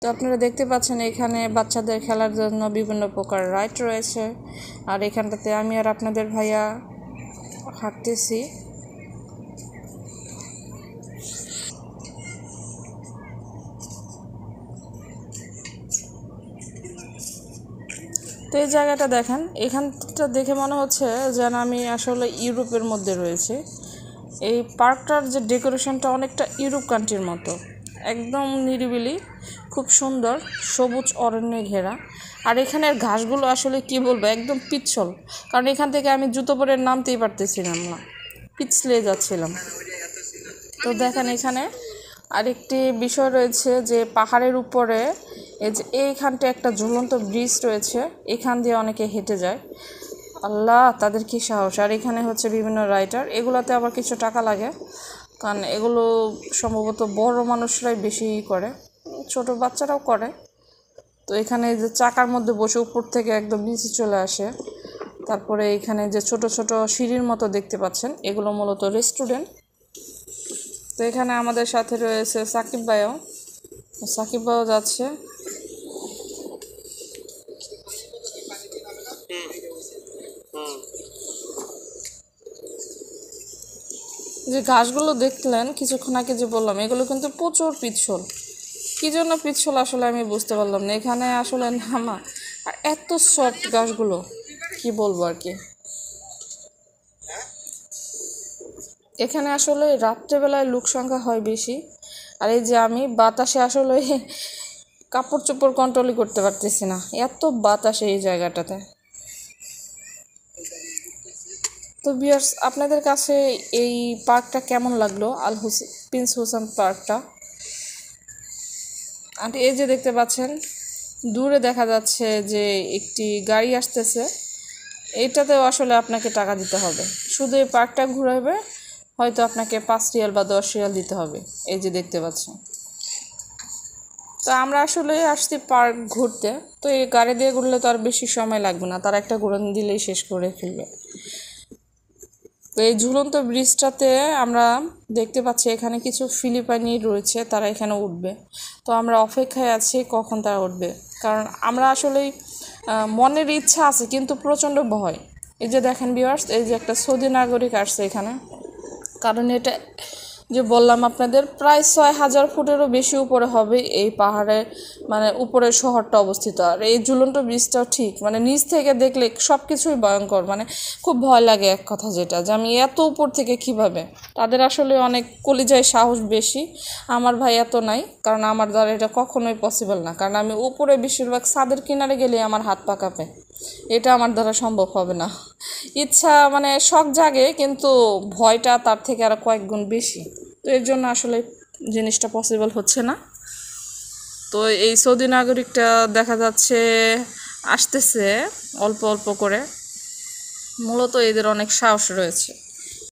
তো আপনারা দেখতে পাচ্ছেন এখানে বাচ্চাদের খেলার জন্য বিভিন্ন প্রকার রাইড রয়েছে। আর এখানটাতে আমি আর আপনাদের ভাইয়া হাঁটতেছি। তো এই জায়গাটা দেখেন, এখানটা দেখে মনে হচ্ছে যেন আমি আসলে ইউরোপের মধ্যে রয়েছে। এই পার্কটার যে ডেকোরেশনটা অনেকটা ইউরোপ কান্ট্রির মতো, একদম নিরিবিলি, খুব সুন্দর, সবুজ অরণ্যে ঘেরা। আর এখানের ঘাসগুলো আসলে কি বলবো, একদম পিচ্ছল, কারণ এখান থেকে আমি জুতো পরে নামতেই পারতেছিলাম না, পিছলে যাচ্ছিলাম। তো দেখেন এখানে আরেকটি বিষয় রয়েছে যে পাহাড়ের উপরে এই যে এইখানটা একটা ঝুলন্ত ব্রিজ রয়েছে, এখান দিয়ে অনেকে হেঁটে যায়। আল্লাহ, তাদের কি সাহস! আর এখানে হচ্ছে বিভিন্ন রাইডার, এগুলোতে আবার কিছু টাকা লাগে, কারণ এগুলো সম্ভবত বড় মানুষরাই বেশি করে, ছোট বাচ্চারাও করে। তো এখানে যে চাকার মধ্যে বসে উপর থেকে একদম নিচে চলে আসে। তারপরে এখানে যে ছোট ছোট সিঁড়ির মতো দেখতে পাচ্ছেন, এগুলো মূলত রেস্টুরেন্ট। তো এখানে আমাদের সাথে রয়েছে সাকিব ভাইও, সাকিব ভাইও যাচ্ছে। যে ঘাসগুলো দেখলেন কিছুক্ষণ আগে যে বললাম, এগুলো কিন্তু প্রচুর পিচ্ছল। কী জন্য পিচ্ছল আসলে আমি বুঝতে পারলাম না, এখানে আসলে নামা আর এত সফট ঘাসগুলো, কি বলবো আর কি। এখানে আসলে রাত্রেবেলায় লোক সংখ্যা হয় বেশি। আর এই যে আমি বাতাসে আসলে কাপড় চোপড় কন্ট্রোলই করতে পারতেছি না, এত বাতাসে এই জায়গাটাতে। তো ভিউয়ার্স, আপনাদের কাছে এই পার্কটা কেমন লাগলো, প্রিন্স হোসেন পার্কটা? আর এই যে দেখতে পাচ্ছেন দূরে দেখা যাচ্ছে যে একটি গাড়ি আসতেছে, এইটাতেও আসলে আপনাকে টাকা দিতে হবে। শুধু এই পার্কটা ঘুরাবে হয়তো আপনাকে 5 রিয়াল বা 10 রিয়াল দিতে হবে। এই যে দেখতে পাচ্ছেন। তো আমরা আসলে আসছি পার্ক ঘুরতে, তো এই গাড়ি দিয়ে ঘুরলে তো আর বেশি সময় লাগবে না, তারা একটা ঘুরান দিলেই শেষ করে ফেলবে। তো এই ঝুলন্ত ব্রিজটাতে আমরা দেখতে পাচ্ছি এখানে কিছু ফিলিপাইনি রয়েছে, তারা এখানে উঠবে। তো আমরা অপেক্ষায় আছি কখন তারা উঠবে, কারণ আমরা আসলেই মনের ইচ্ছা আছে কিন্তু প্রচণ্ড ভয়। এই যে দেখেন ভিউয়ার্স, এই যে একটা সৌদি নাগরিক আসছে এখানে, কারণ এটা যে বললাম আপনাদের প্রায় 6000 ফুটেরও বেশি উপরে হবে এই পাহাড়ে, মানে উপরের শহরটা অবস্থিত। আর এই ঝুলন্ত ব্রিজটাও ঠিক, মানে নিচ থেকে দেখলে সব কিছুই ভয়ঙ্কর, মানে খুব ভয় লাগে এক কথা, যেটা যে আমি এত উপর থেকে কিভাবে। তাদের আসলে অনেক কলিজায় সাহস বেশি, আমার ভাই এত নাই, কারণ আমার দ্বারা এটা কখনোই পসিবল না, কারণ আমি উপরে বেশিরভাগ ছাদের কিনারে গেলে আমার হাত পা কাঁপে, এটা আমার দ্বারা সম্ভব হবে না। ইচ্ছা মানে শখ জাগে, কিন্তু ভয়টা তার থেকে আরো কয়েক গুণ বেশি। তো এর জন্য আসলে জিনিসটা পসিবল হচ্ছে না। তো এই সৌদি নাগরিকটা দেখা যাচ্ছে আসতেছে অল্প অল্প করে, মূলত এদের অনেক সাহস রয়েছে।